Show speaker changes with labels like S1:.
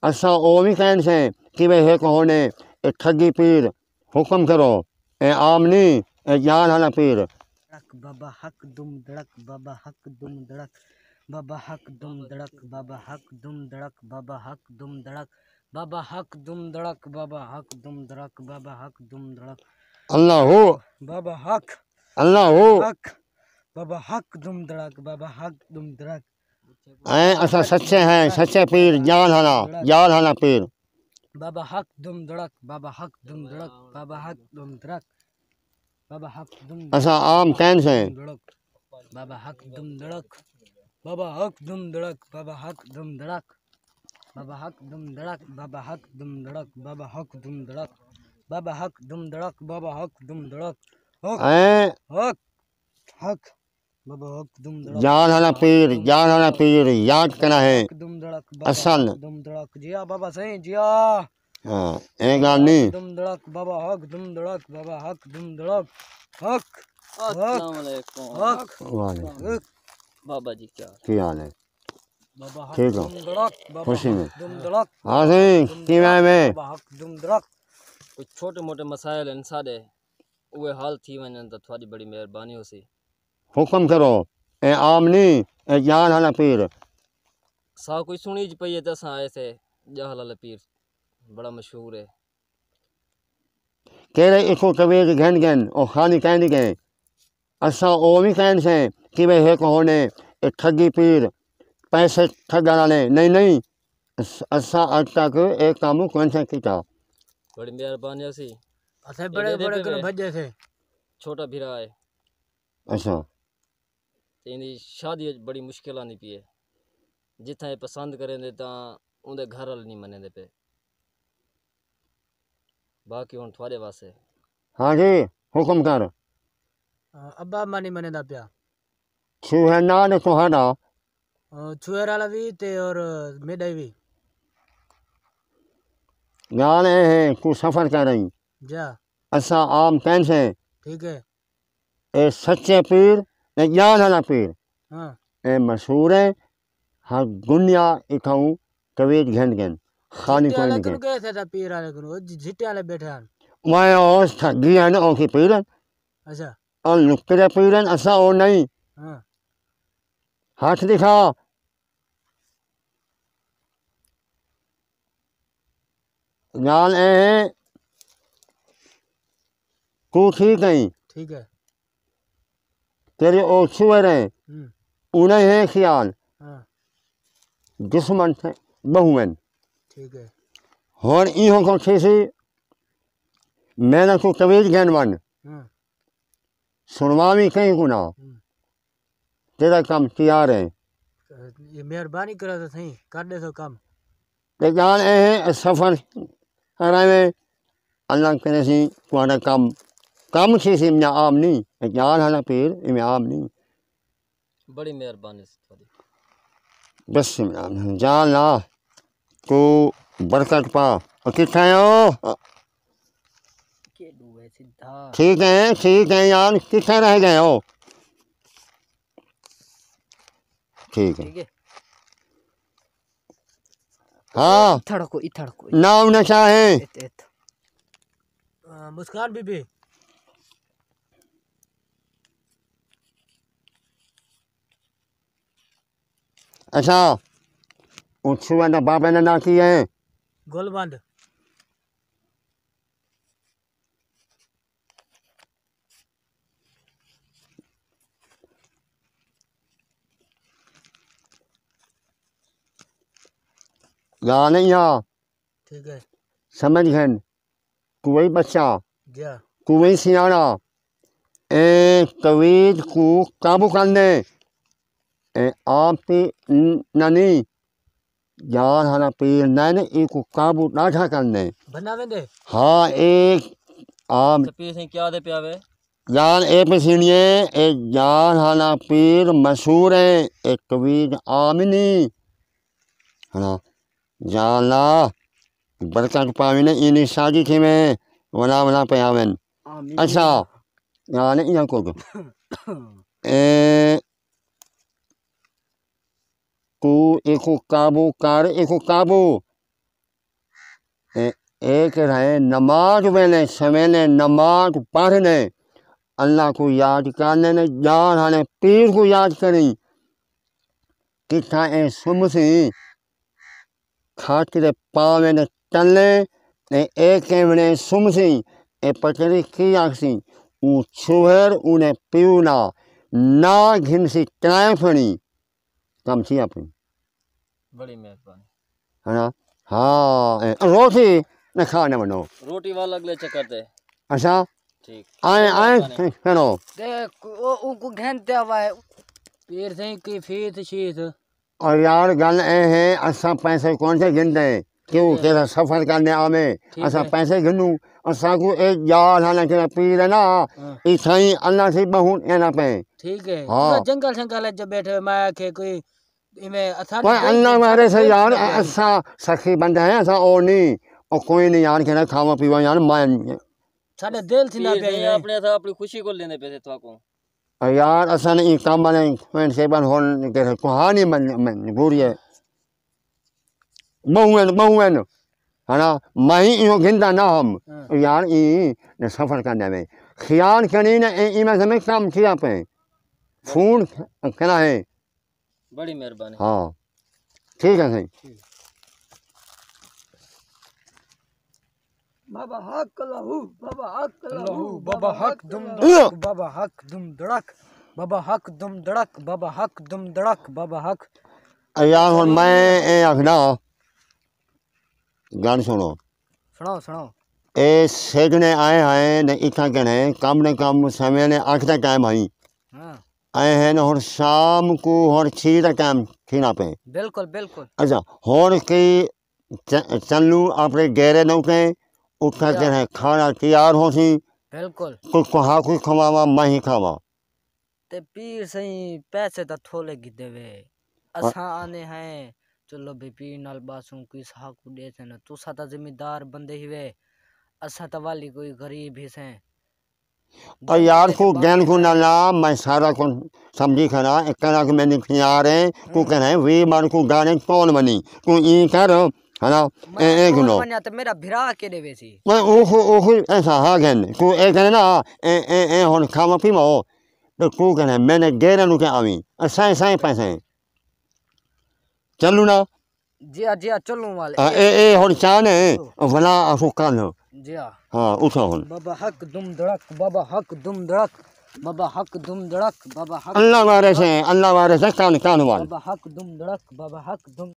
S1: असा ओ भी कहन से कि वे एक होने ए ठगी पीर हुक्म करो ए आमनी ए जान हला पीर
S2: बाबा हक दुम धड़क बाबा हक दुम धड़क बाबा हक दुम धड़क बाबा हक दुम धड़क बाबा हक दुम धड़क बाबा हक दुम धड़क बाबा हक दुम धड़क बाबा हक दुम धड़क
S1: अल्लाह हो
S2: बाबा हक
S1: अल्लाह हो
S2: हक बाबा हक दुम धड़क बाबा हक दुम धड़क
S1: ऐ असा सच्चे हैं सच्चे पीर जान हला पीर
S2: बाबा हक दुम धड़क बाबा हक दुम धड़क बाबा हक दुम धड़क बाबा हक दुम
S1: असा आम कहन से
S2: धड़क बाबा हक दुम धड़क बाबा हक दुम धड़क बाबा हक दुम धड़क बाबा हक दुम धड़क बाबा हक दुम धड़क बाबा हक दुम धड़क बाबा हक दुम धड़क बाबा हक दुम धड़क
S1: ऐ
S2: हक हक बाबा हक दुम धड़क
S1: जान हला पीर याद करना है
S2: दुम धड़क
S1: असल
S2: दुम धड़क जिया बाबा सही जिया
S1: हाँ एक गाल नहीं
S2: दुम धड़क बाबा हक दुम धड़क बाबा हक दुम धड़क हक अस्सलाम वालेकुम हक
S1: वाले
S2: बाबा जी
S1: क्या हाल है
S2: बाबा हक
S1: ठीक हो
S2: दुम धड़क बाबा
S1: खुशी में
S2: दुम धड़क
S1: हाँ सही कि मैं
S2: बाबा हक दुम धड़क कुछ छोटे मोटे मसाइल इन साडे उहे हाल थी वञनि त थोड़ी बड़ी मेहरबानी होसी
S1: हुक्म करो ए आमनी ए जान हला पीर
S2: सा कोई सुनी ज पई है त असां आए थे जहल वाला पीर बड़ा मशहूर है
S1: केरे इको कबीर घन घन और खानी कहनी गए असा ओ भी कहन से कि वे एक होने ए ठगी पीर पैसे ठगण वाले नहीं असा आज तक एक काम कौन सा किया
S2: बड़ी मेहरबानी होसी असे बड़े बड़े कन भजे थे छोटा भीरा है
S1: अच्छा
S2: इनकी शादी बड़ी मुश्किल आनी पी है जिथा ये पसंद करें ता उनके घर वाले नहीं मने पे बाकी हुन थोड़े वास्ते
S1: हाँ जी हुक्म कर
S2: अब्बा मानी मने दा पिया
S1: छुहे ना ने तुहाड़ा
S2: छुएर वाला भी ते और मेडा भी
S1: गाल है तू सफर कर रही
S2: जा
S1: असा आम कहन से
S2: ठीक है
S1: ए सच्चे पीर ए जान हला पीर
S2: हाँ
S1: ए मशहूर है हाँ दुनिया इठाऊं कबीर घन घन खानी कोई नहीं
S2: कन कैसे था पीर वाले कन झिटे वाले बैठे हैं
S1: मैं और ठगी है ना ओकी पीरन
S2: अच्छा
S1: और लुकरे पीरन असा और नहीं
S2: हाँ
S1: हाथ दिखा गाल है तू ठीक है
S2: ठीक है
S1: तेरे ओ छुएर है उन्हें है ख्याल
S2: हाँ
S1: दुश्मन से बहुवन
S2: ठीक है
S1: और इहो को खीसी मैंने को कबीर ज्ञानवन
S2: हाँ
S1: सुनवावी कहीं गुना तेरा काम तैयार है
S2: ये मेहरबानी करा तो सही कर दे तो काम
S1: ते जान है सफर कराए में अल्लाह करे सी तुम्हारा काम खीसी में आम नहीं जान हला पीर इमें आम नहीं
S2: बड़ी मेहरबानी थोड़ी
S1: बस जान ला तू बरकत पा और कितना हो ठीक है यार कितना रह गए हो ठीक है हाँ
S2: इथड़को
S1: नाम नशा है
S2: मुस्कान बीबी
S1: अच्छा उछुआ ना बाबा ने ना की है
S2: गोलबंद
S1: गा नहीं यहाँ
S2: ठीक है
S1: समझ गए कोई बच्चा
S2: जा
S1: कोई सियाना ए कबीर को काबू करने ए आप ननी जान हला पीर नैन इको काबू डाठा करने
S2: बनावे दे
S1: हाँ एक आप
S2: पीर से क्या दे प्यावे
S1: जान ए पसीनिए ए जान हला पीर मशहूर है एक कबीर आमिनी है ना जाला बरकत पाविने इनी शादी थी में वना पे आवन अच्छा यानी यहाँ को ए तू एको काबू कर एको काबू एक रहे नमाज वेले सवेले नमाज पढ़ने अल्लाह को याद करने ने जान हाने पीर को याद करी किथा ए सुमसी खातिर पावे ने चले ने एक एवने सुमसी ए पचरी की आखसी ऊ छुहर उने पीवना ना घिनसी ट्राइफनी कम थी अपनी
S3: बड़ी मेहरबानी
S1: है ना। हाँ रोटी न खाने बनो
S3: रोटी वाला अगले चक्कर दे
S1: अच्छा
S3: ठीक
S1: आए आए हेलो
S2: देख वो उनको घंटे हुआ है पीर से की फीस शीत
S1: और यार गल ए है असा पैसे कौन से गिनते क्यों तेरा सफर करने आवे असा पैसे गिनू असा को एक यार हाना के पीर है ना इसाई अल्लाह से बहुत ना पे
S2: ठीक है
S1: हाँ।
S2: जंगल जंगल जब बैठे मैं के कोई इमे असा
S1: कोई अल्लाह मारे से यार असा सखी बंदे हैं असा और नहीं और कोई नहीं यार के खावा पीवा यार मैं
S2: साडे दिल थी ना
S3: पीर
S2: पे
S3: नहीं अपने था अपनी खुशी को लेने पैसे तो को
S1: यार असा ने काम बने कोई से बन होन के कहानी मन पूरी है बहुएन है ना मैं यो गिनता ना हम यार ई ने सफर करने में ख्याल करी ने ई में समय काम किया पे फोन करना है
S3: बड़ी मेहरबानी
S1: हाँ ठीक है सही
S2: बाबा हक लहू बाबा हक लहू बाबा हक दुम धड़क बाबा हक दुम धड़क बाबा हक दुम धड़क बाबा हक दुम धड़क बाबा हक
S1: यार हुन मैं ए आखना गान सुनो
S2: सुनाओ सुनाओ
S1: ए सेजने आए हैं ने इतना कहने कम ने कम समय ने आठ तक टाइम आई
S2: हाँ
S1: आए हैं और शाम को और 6 तक टाइम खीना पे
S2: बिल्कुल बिल्कुल
S1: अच्छा और की चलू अपने गहरे नौके उठा के है खाना तैयार हो सी
S2: बिल्कुल
S1: कुछ कहा कुछ खवावा मैं ही खावा
S2: ते पीर सही पैसे तो थोले गिदे वे असा आने हैं चलो भी पीर नाल बासू कोई साकू दे थे ना तू साता जिम्मेदार बंदे ही वे असा तो वाली कोई गरीब ही से
S1: और यार को ज्ञान को ना मैं सारा को समझी खरा एक तरह के मैंने यार है को कहना है वे मार को गाने कौन बनी को ई कर है ना ए गुनो
S2: बन्या तो मेरा भिरा के देवे सी
S1: मैं ओहो ऐसा हा गन को ए कहना ना ए होन खावा पीमा तो को कहना मैंने गहरे नु के आवी साए साए पैसे चलू ना
S2: जी चलूं वाले
S1: ए होन चाने वला असो कान
S2: जी
S1: हाँ उठो होन
S2: बाबा हक दुम धड़क बाबा हक दुम धड़क बाबा हक दुम धड़क बाबा हक
S1: अल्लाह वारे से कान कान वाल
S2: बाबा हक दुम धड़क बाबा हक दुम